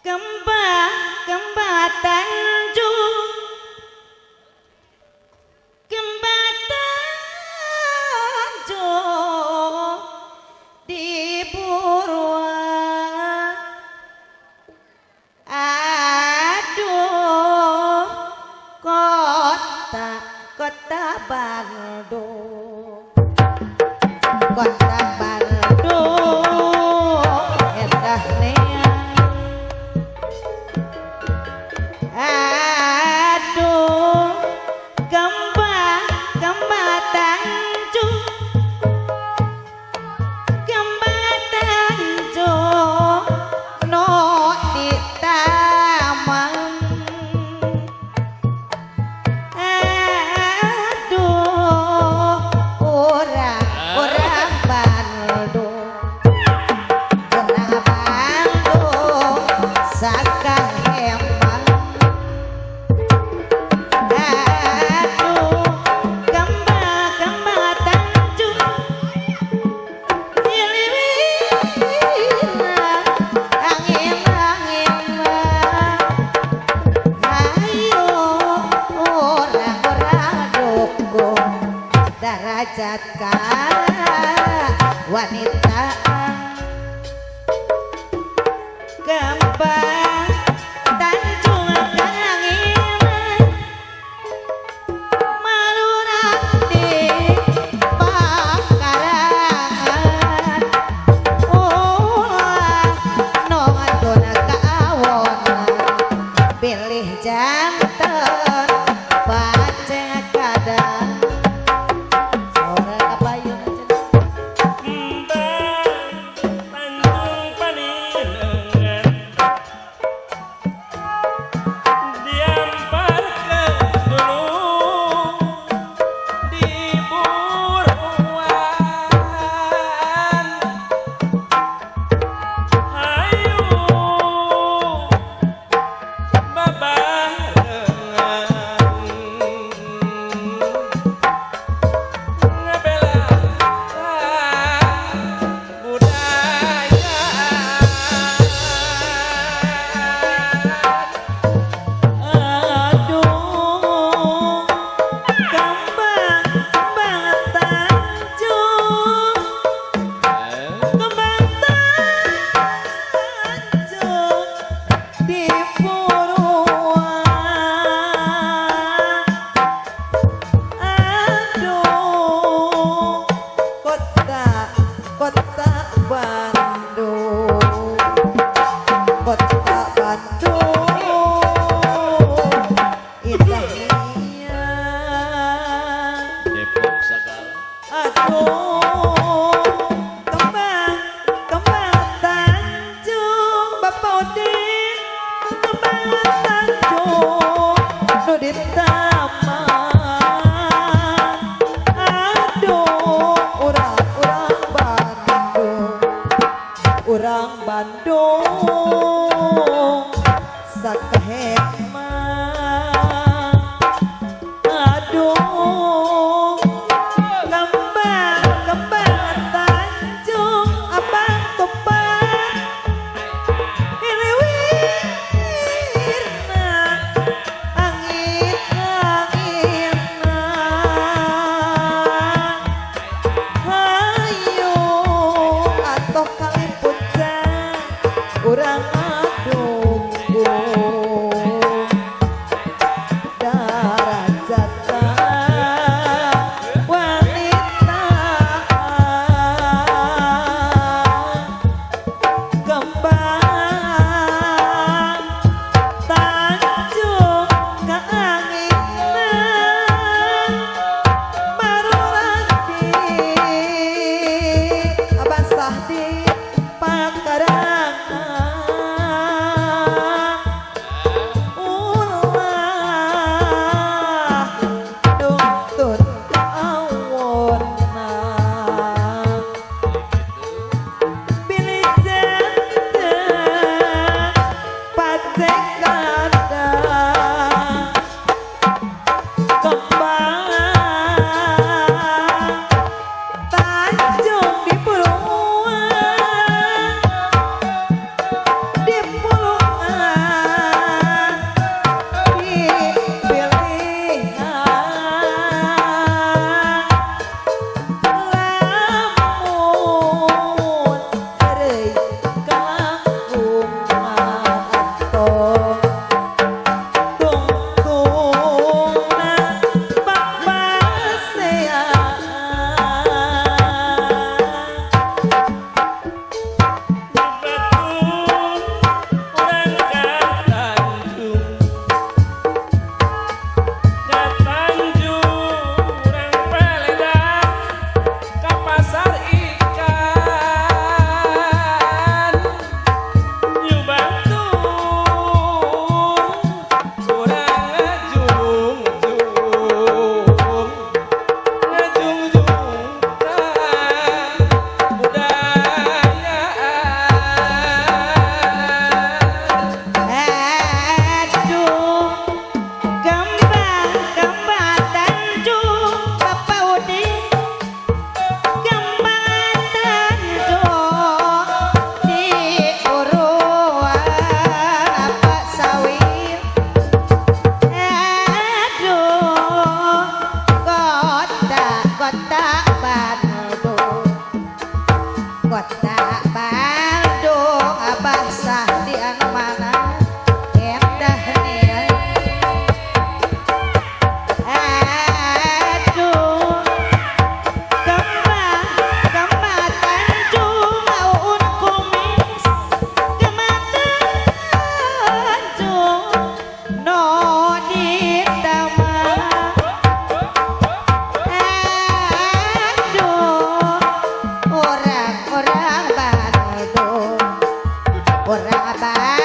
Kembang kembang Tanjung kembang Tanjung di Purwa aduh kota Bandung kota Bandung endah aduh kembang Tanjung kembang Tanjung no di taman aduh orang Bandung sakang hembang aduh kembang Tanjung iliwina angin ayo orang dukung derajat wanita kembang Tanjung kangen malurang di pakarangan nonton kawonan pilih jantan baca kadang sore kabayun Tanjung Paninengan diamparkan dulu di buruan ayo babarengan ngabela budaya aduh kembang Tanjung kembang Tanjung di Purwa aduh kota Bandung kota Bandung indahnya Depok segala aduh kembang Tanjung Bapak Udin kembang Tanjung nu di taman aduh orang Bandung sakahemang aduh kembang Tanjung abang tupan iliwirna angin hayo atoh kali pucang urang adunggu Orang abang